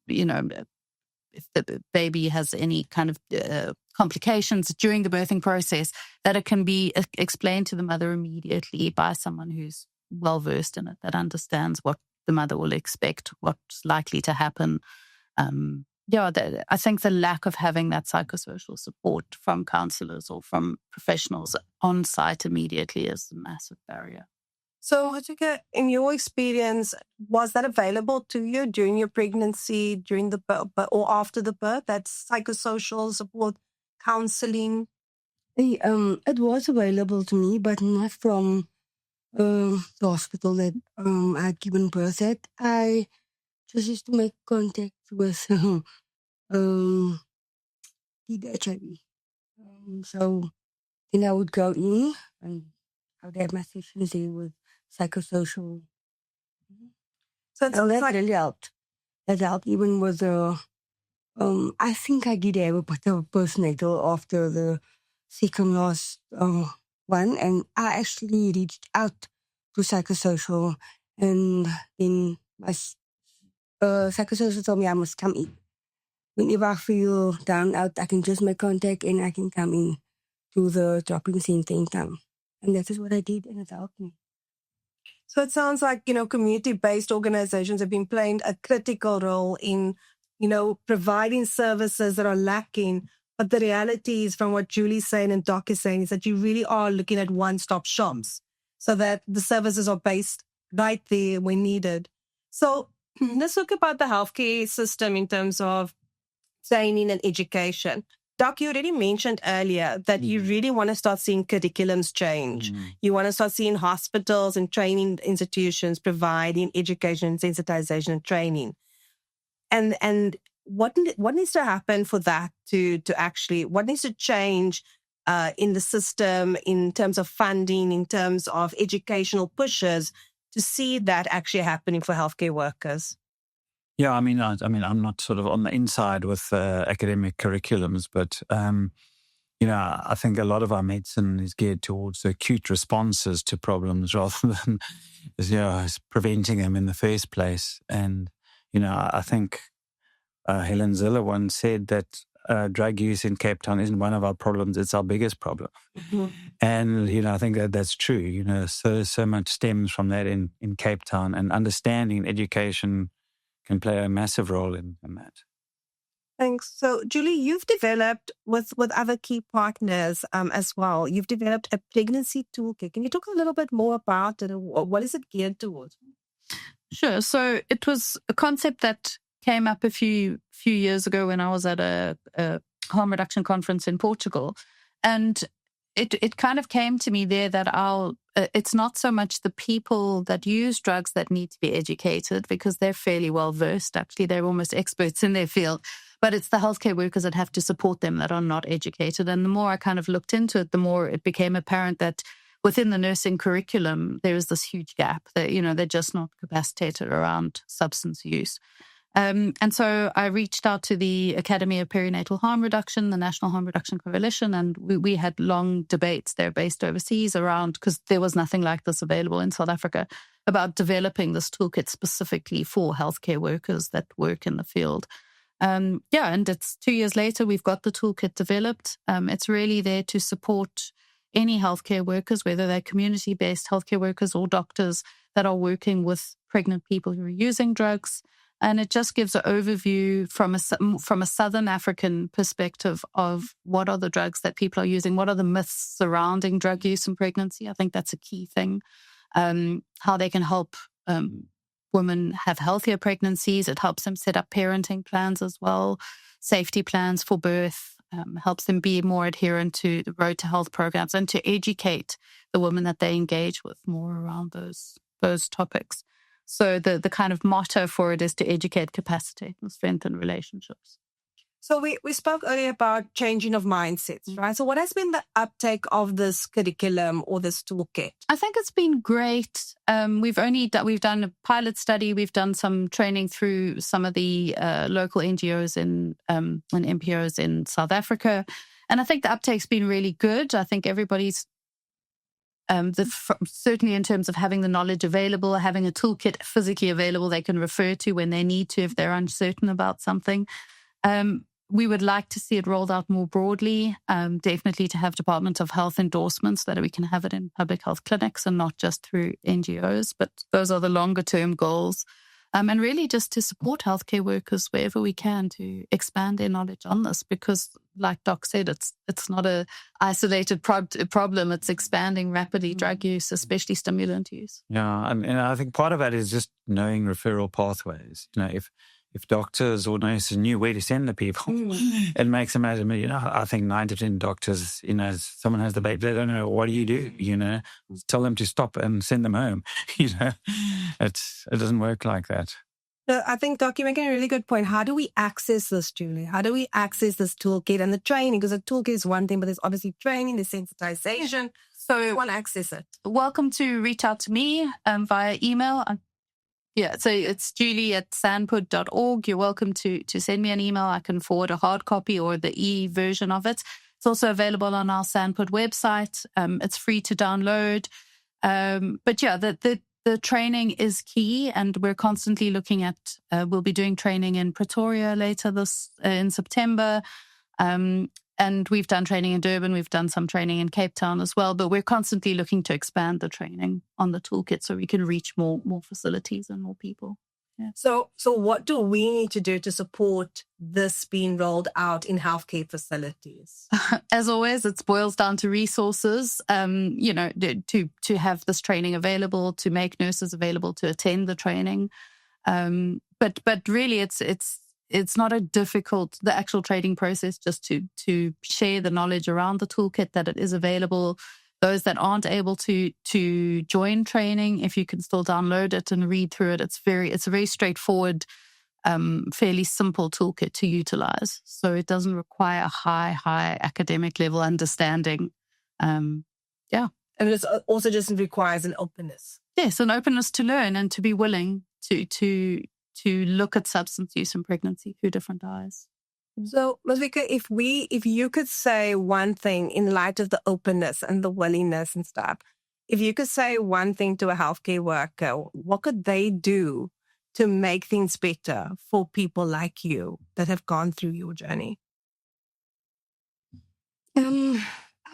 if the baby has any kind of complications during the birthing process, that it can be explained to the mother immediately by someone who's well-versed in it, that understands what the mother will expect, what's likely to happen. I think the lack of having that psychosocial support from counsellors or from professionals on site immediately is a massive barrier. So, Moesfiqa, in your experience, was that available to you during your pregnancy, during the birth, or after the birth? That psychosocial support, counselling? It was available to me, but not from the hospital that I'd given birth at. I just used to make contact with the HIV. So then I would go in and I would have my sessions there with psychosocial. So that really helped. That helped even with I think I did have a bit of postnatal after the second last one, and I actually reached out to psychosocial, and then my psychosocial told me I must come in. Whenever I feel down, out, I can just make contact and I can come in to the drop-in center in town. And that is what I did, and it helped me. So it sounds like, community-based organizations have been playing a critical role in, providing services that are lacking. But the reality is, from what Julie's saying and Doc is saying, is that you really are looking at one-stop shops so that the services are based right there when needed. So let's talk about the healthcare system in terms of training and education. Doc, you already mentioned earlier that you really want to start seeing curriculums change. You want to start seeing hospitals and training institutions providing education, sensitization, and training. And what needs to happen for that to actually, what needs to change in the system in terms of funding, in terms of educational pushes to see that actually happening for healthcare workers? Yeah, I mean, I'm not sort of on the inside with academic curriculums, but I think a lot of our medicine is geared towards acute responses to problems rather than preventing them in the first place. And I think Helen Ziller once said that drug use in Cape Town isn't one of our problems; it's our biggest problem. Mm-hmm. And I think that's true. So much stems from that in Cape Town, and understanding education can play a massive role in that. Thanks. So, Julie, you've developed with other key partners as well. You've developed a pregnancy toolkit. Can you talk a little bit more about it? What is it geared towards? Sure. So it was a concept that came up a few years ago when I was at a harm reduction conference in Portugal, and it kind of came to me there that it's not so much the people that use drugs that need to be educated, because they're fairly well versed. Actually, they're almost experts in their field. But it's the healthcare workers that have to support them that are not educated. And the more I kind of looked into it, the more it became apparent that within the nursing curriculum, there is this huge gap that, they're just not capacitated around substance use. And so I reached out to the Academy of Perinatal Harm Reduction, the National Harm Reduction Coalition, and we had long debates. They're based overseas around, because there was nothing like this available in South Africa, about developing this toolkit specifically for healthcare workers that work in the field. And it's 2 years later, we've got the toolkit developed. It's really there to support any healthcare workers, whether they're community-based healthcare workers or doctors that are working with pregnant people who are using drugs. And it just gives an overview from a Southern African perspective of what are the drugs that people are using, what are the myths surrounding drug use and pregnancy. I think that's a key thing. How they can help women have healthier pregnancies. It helps them set up parenting plans as well, safety plans for birth, helps them be more adherent to the Road to Health programs, and to educate the women that they engage with more around those topics. So the kind of motto for it is to educate, capacitate, and strengthen relationships. So we spoke earlier about changing of mindsets, right? So what has been the uptake of this curriculum or this toolkit? I think it's been great. We've done a pilot study. We've done some training through some of the local NGOs and NPOs in South Africa. And I think the uptake's been really good. I think everybody's certainly in terms of having the knowledge available, having a toolkit physically available they can refer to when they need to if they're uncertain about something. We would like to see it rolled out more broadly, definitely to have Department of Health endorsements so that we can have it in public health clinics and not just through NGOs. But those are the longer term goals. And really just to support healthcare workers wherever we can to expand their knowledge on this, because like Doc said, it's not a isolated problem. It's expanding rapidly, drug use, especially stimulant use. Yeah, and I think part of that is just knowing referral pathways. If doctors or nurses knew where to send the people, it makes them matter. I think 90% of doctors, someone has the baby, they don't know, what do you do? Tell them to stop and send them home. It doesn't work like that. So I think, Doc, you're making a really good point. How do we access this, Julie? How do we access this toolkit and the training? Because the toolkit is one thing, but there's obviously training, there's sensitization. So we want to access it. Welcome to reach out to me via email. So it's julie@sanput.org. You're welcome to send me an email. I can forward a hard copy or the e-version of it. It's also available on our Sandput website. It's free to download. But yeah, the training is key, and we're constantly looking at, we'll be doing training in Pretoria later in September. And we've done training in Durban. We've done some training in Cape Town as well. But we're constantly looking to expand the training on the toolkit so we can reach more facilities and more people. Yeah. So what do we need to do to support this being rolled out in healthcare facilities? As always, it boils down to resources, to have this training available, to make nurses available to attend the training. But really, it's not the actual training process, just to share the knowledge around the toolkit, that it is available. Those that aren't able to join training, if you can still download it and read through it, it's a very straightforward, fairly simple toolkit to utilize. So it doesn't require a high academic level understanding. And it also just requires an openness. Yes, an openness to learn and to be willing to look at substance use and pregnancy through different eyes. So, Moesfiqa, if you could say one thing in light of the openness and the willingness and stuff, if you could say one thing to a healthcare worker, what could they do to make things better for people like you that have gone through your journey? I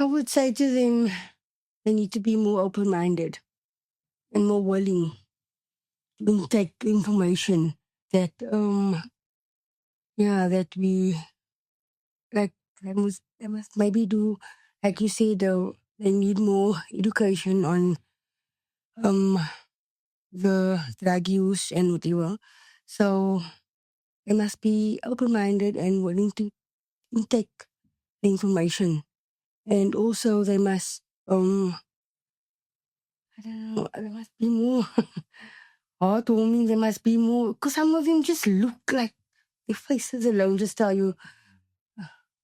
would say to them, they need to be more open-minded and more willing to take information that we they must maybe do, like you said, they need more education on the drug use and whatever. So they must be open-minded and willing to intake the information. And also they must there must be more heartwarming. There must be more, because some of them just look like their faces alone just tell you,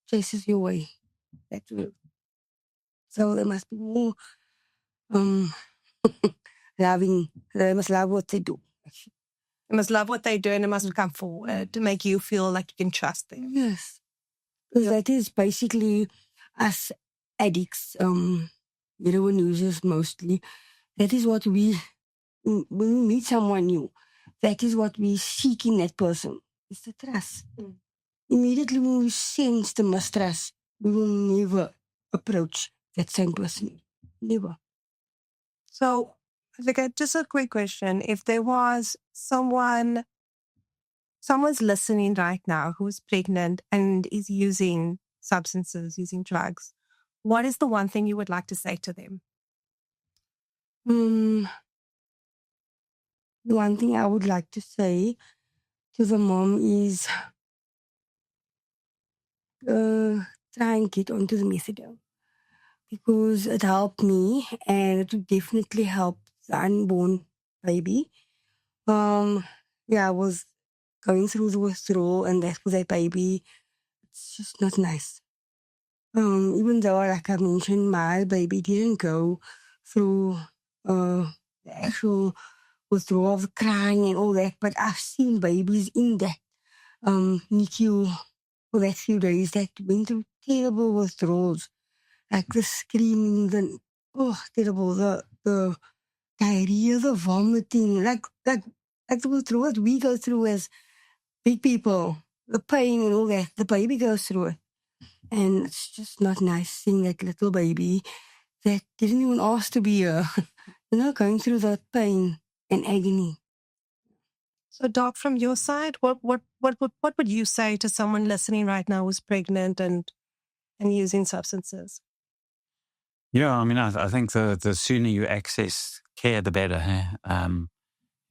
chases your way. That's it. So there must be more loving. They must love what they do. They must love what they do, and they must come forward to make you feel like you can trust them. Yes. Because that is basically us addicts, heroin users mostly. That is what when we meet someone new, that is what we seek in that person. It's the trust. Immediately when we sense the mistrust, we will never approach that same person. Never. So, just a quick question. If there was someone's listening right now who is pregnant and is using substances, using drugs, what is the one thing you would like to say to them? The one thing I would like to say to the mom is try and get onto the methadone, because it helped me and it would definitely help the unborn baby. I was going through the withdrawal, and that was a baby. It's just not nice. Even though, like I mentioned, my baby didn't go through the actual withdrawal of the crying and all that, but I've seen babies in that NICU for that few days that went through terrible withdrawals, like the screaming, terrible, the diarrhea, the vomiting, like the withdrawal that we go through as big people, the pain and all that, the baby goes through it. And it's just not nice seeing that little baby that didn't even ask to be here, going through that pain and agony. So, Doc, from your side, what would you say to someone listening right now who's pregnant and using substances? Yeah, I mean, I think the sooner you access care, the better. You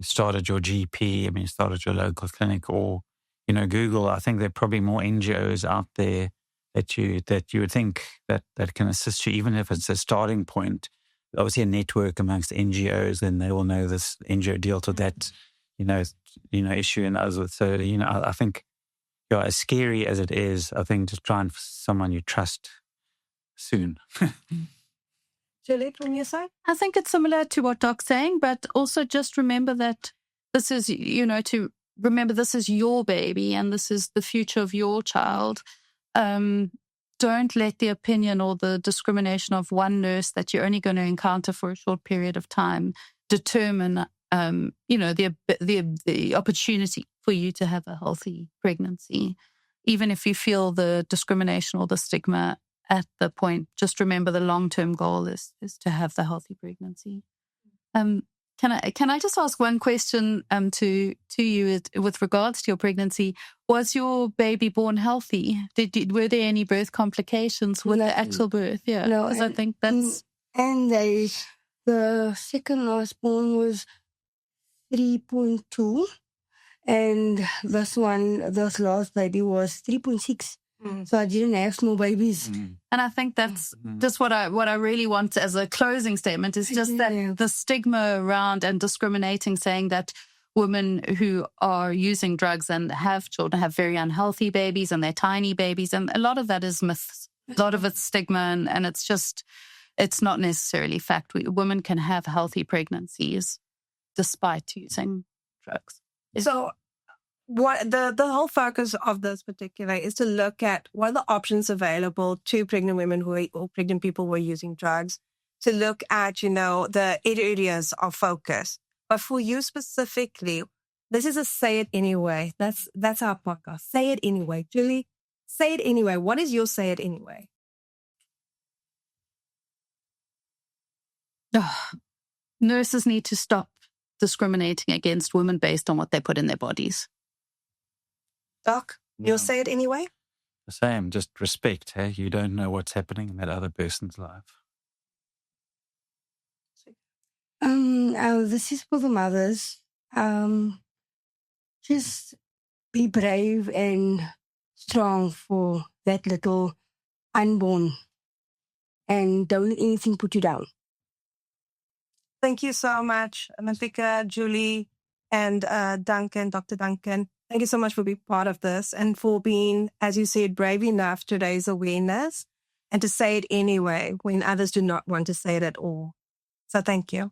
start at your GP, start at your local clinic, or, Google. I think there are probably more NGOs out there that you would think that can assist you, even if it's a starting point. Obviously, a network amongst NGOs, then they will know this NGO deals with that, issue and others. So, I think, as scary as it is, I think just try and find someone you trust soon. Julie, from your side? I think it's similar to what Doc's saying, but also just remember that this is, this is your baby and this is the future of your child. don't let the opinion or the discrimination of one nurse that you're only going to encounter for a short period of time determine, the opportunity for you to have a healthy pregnancy. Even if you feel the discrimination or the stigma at the point, just remember the long-term goal is to have the healthy pregnancy. Can I just ask one question to you with regards to your pregnancy? Was your baby born healthy? Were there any birth complications with the actual birth? Yeah, no, because I think that's and the second last born was 3.2, and this last baby was 3.6. So I didn't have small babies. And I think that's just what I really want as a closing statement is just that the stigma around and discriminating, saying that women who are using drugs and have children have very unhealthy babies and they're tiny babies. And a lot of that is myths. A lot of it's stigma and it's not necessarily fact. Women can have healthy pregnancies despite using drugs. So what the whole focus of this particular is to look at what are the options available to pregnant women or pregnant people who are using drugs, to look at, the areas of focus. But for you specifically, this is a say it anyway. That's our podcast. Say it anyway. Julie, say it anyway. What is your say it anyway? Nurses need to stop discriminating against women based on what they put in their bodies. Doc, you'll say it anyway? The same, just respect. Hey, you don't know what's happening in that other person's life. This is for the mothers. Just be brave and strong for that little unborn, and don't let anything put you down. Thank you so much, Moesfiqa, Julie, and Duncan, Dr. Duncan. Thank you so much for being part of this and for being, as you said, brave enough to raise awareness and to say it anyway when others do not want to say it at all. So thank you.